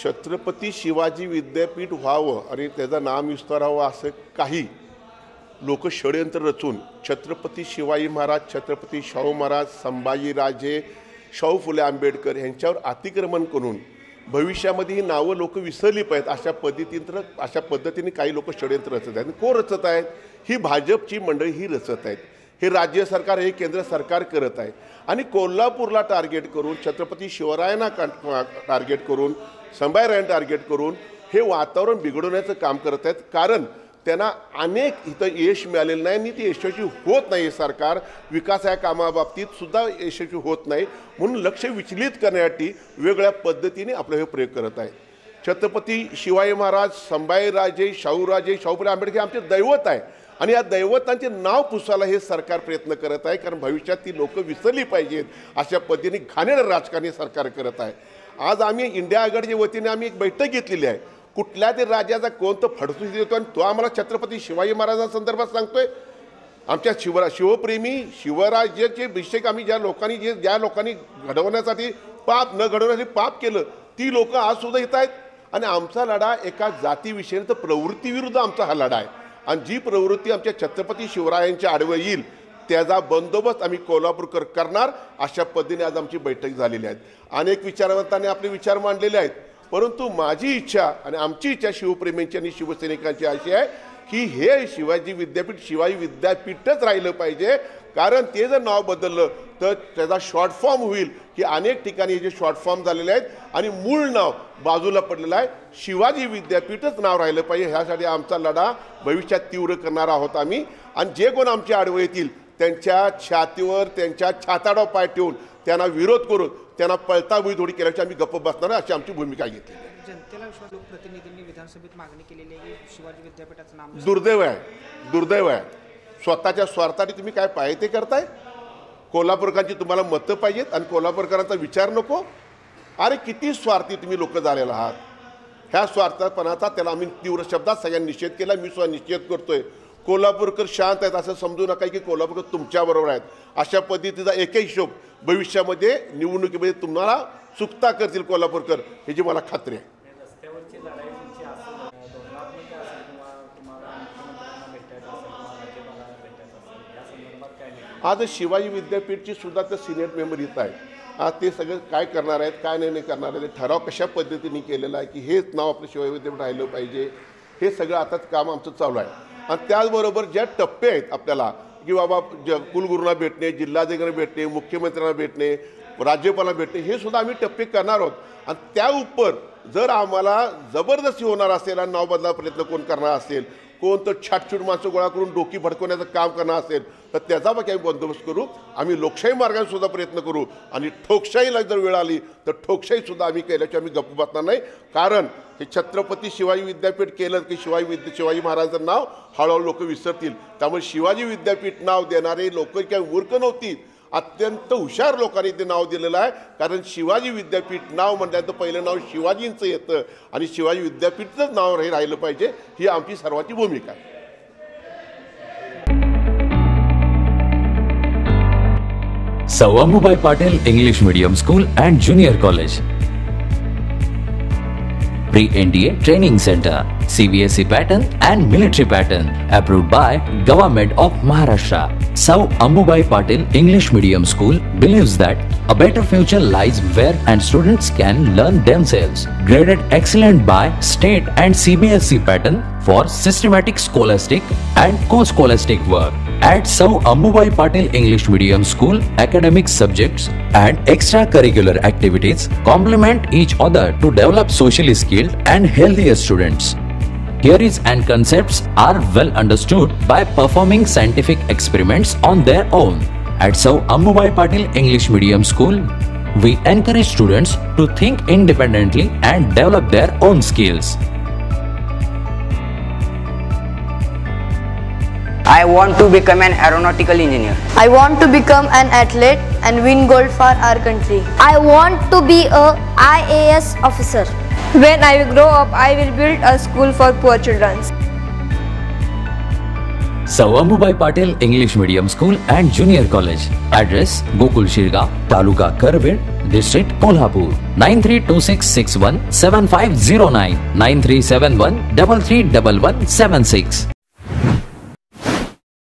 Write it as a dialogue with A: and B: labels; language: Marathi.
A: छत्रपती शिवाजी विद्यापीठ व्हावं आणि त्याचं नाम विस्तारावं असं काही लोक षडयंत्र रचून छत्रपती शिवाजी महाराज, छत्रपती शाहू महाराज, संभाजीराजे, शाहू फुले आंबेडकर यांच्यावर अतिक्रमण करून भविष्यामध्ये ही नावं लोक विसरली पाहिजेत अशा पद्धतीने काही लोक षडयंत्र रचत आहेत. कोण रचत आहेत? ही भाजपची मंडळी ही रचत आहेत. हे राज्य सरकार, हे केंद्र सरकार करत आहे. आणि कोल्हापूरला टार्गेट करून, छत्रपती शिवरायांना टार्गेट करून, संभाजीरायांना टार्गेट करून हे वातावरण बिघडवण्याचं काम करत आहेत. कारण त्यांना अनेक इथं यश मिळालेलं नाही आणि ते यशस्वी होत नाही. सरकार विकास या कामाबाबतीत सुद्धा यशस्वी होत नाही. म्हणून लक्ष विचलित करण्यासाठी वेगळ्या पद्धतीने आपलं हे प्रयोग करत आहे. छत्रपती शिवाजी महाराज, संभाजीराजे, शाहूराजे, शाहू फुले आंबेडकर आमचे दैवत आहे आणि या दैवतांचे नाव पुसायला हे सरकार प्रयत्न करत आहे. कारण भविष्यात ती लोक विसरली पाहिजेत अशा पद्धतीने घाणेरडं राजकारण सरकार करत आहे. आज आम्ही इंडिया आघाडीच्या वतीने आम्ही एक बैठक घेतलेली आहे. कुठल्या तरी राज्याचा कोणतं फडतूस देतो आणि तो आम्हाला छत्रपती शिवाजी महाराजांसंदर्भात सांगतोय. आमच्या शिवप्रेमी शिवराज्याचे अभिषेक आम्ही ज्या लोकांनी घडवण्यासाठी पाप न घडवण्यासाठी पाप केलं ती लोक आज सुद्धा येत आहेत. आणि आमचा लढा एका जातीविषयी तर प्रवृत्तीविरुद्ध आमचा हा लढा आहे. आणि जी प्रवृत्ती आमच्या छत्रपती शिवरायांच्या आडवं येईल त्याचा बंदोबस्त आम्ही कोल्हापूरकर करणार अशा पद्धतीने आज आमची बैठक झालेली आहे. अनेक विचारवंतांनी आपले विचार मांडलेले आहेत. परंतु माझी इच्छा आणि आमची इच्छा शिवप्रेमींची आणि शिवसैनिकांची अशी आहे की हे शिवाजी विद्यापीठच राहिलं पाहिजे. कारण ते जर नाव बदललं तर त्याचा शॉर्ट फॉर्म होईल की अनेक ठिकाणी जे शॉर्ट फॉर्म झालेले आहेत आणि मूळ नाव बाजूला पडलेलं आहे. शिवाजी विद्यापीठच नाव राहिलं पाहिजे. ह्यासाठी आमचा लढा भविष्यात तीव्र करणार आहोत आम्ही. आणि जे कोण आमचे आडवे येतील त्यांच्या छातीवर, त्यांच्या छाताडावर पाय ठेवून त्यांना विरोध करून त्यांना पळताबुई थोडी केल्याची आम्ही गप्प बसणार अशी आमची भूमिका घेतली.
B: जनतेला विश्वास लोकप्रतिनिधींनी विधानसभेत मागणी केलेली आहे की शिवाजी विद्यापीठाचं नाम.
A: दुर्दैव आहे. स्वतःच्या स्वार्थासाठी तुम्ही काय पाहिजे ते करताय. कोल्हापूरकरांची तुम्हाला मतं पाहिजेत आणि कोल्हापूरकरांचा विचार नको. अरे किती स्वार्थी तुम्ही लोक झालेला आहात. ह्या स्वार्थपणाचा त्याला आम्ही तीव्र शब्दात सगळ्यांनी निषेध केला. मी सुद्धा निषेध करतोय. कोल्हापूरकर शांत आहेत असं समजू नका की कोल्हापूरकर तुमच्याबरोबर आहेत. अशा पद्धतीचा एकही हिशोब भविष्यामध्ये निवडणुकीमध्ये तुम्हाला चुकता करतील कोल्हापूरकर ह्याची मला खात्री आहे. आज शिवाजी विद्यापीठची सुद्धा तर सिनेट मेंबर येत आहे. आज ते सगळं काय करणार आहेत, काय नाही करणार आहेत, ठराव कशा पद्धतीने केलेला आहे की हेच नाव आपलं शिवाजी विद्यापीठ राहिलं पाहिजे. हे सगळं आताच काम आमचं चालू आहे. आणि त्याचबरोबर ज्या टप्पे आहेत आपल्याला की बाबा कुलगुरूंना भेटणे, जिल्हाधिकाऱ्यांना भेटणे, मुख्यमंत्र्यांना भेटणे, राज्यपालांना भेटणे हे सुद्धा आम्ही टप्पे करणार आहोत. आणि त्या उपर जर आम्हाला जबरदस्ती होणार असेल आणि नाव बदलायचा प्रयत्न कोण करणार असेल, कोण तर छाटछूट माणसं गोळा करून डोकी भडकवण्याचं काम करणार असेल तर त्याचा बाकी आम्ही बंदोबस्त करू. आम्ही लोकशाही मार्गाने सुद्धा प्रयत्न करू आणि ठोकशाहीला जर वेळ आली तर ठोकशाहीसुद्धा आम्ही केल्याची आम्ही गप्प बसणार नाही. कारण हे छत्रपती शिवाजी विद्यापीठ केलं की शिवाजी महाराजांचं नाव हळूहळू लोक विसरतील. त्यामुळे शिवाजी विद्यापीठ नाव देणारे लोक काही मूर्ख नव्हती, अत्यंत हुशार लोकांनी ते नाव दिलेलं आहे. कारण शिवाजी विद्यापीठ नाव म्हटल्यानंतर पहिलं नाव शिवाजींचं येतं आणि शिवाजी विद्यापीठचंच नाव हे राहिलं पाहिजे ही आमची सर्वांची भूमिका आहे.
C: Sir Ammubai Patil English Medium School and Junior College. Pre-NDA Training Center, CBSE pattern and military pattern, approved by Government of Maharashtra. Sir Ammubai Patil English Medium School believes that a better future lies where and students can learn themselves. Graded excellent by state and CBSE pattern for systematic scholastic and co-scholastic work. At Sir Ammubai Patil English Medium School, academic subjects and extracurricular activities complement each other to develop socially skilled and healthier students. Theories and concepts are well understood by performing scientific experiments on their own. At Sir Ammubai Patil English Medium School, we encourage students to think independently and develop their own skills.
D: I want to become an aeronautical engineer.
E: I want to become an athlete and win gold for our country.
F: I want to be a IAS officer.
G: When I grow up, I will build a school for poor children.
C: सौ Ambubai Patil English medium school and junior college. Address Gokul Shirgaon, taluka Karveer, district Kolhapur. 9326617509, 9371331176.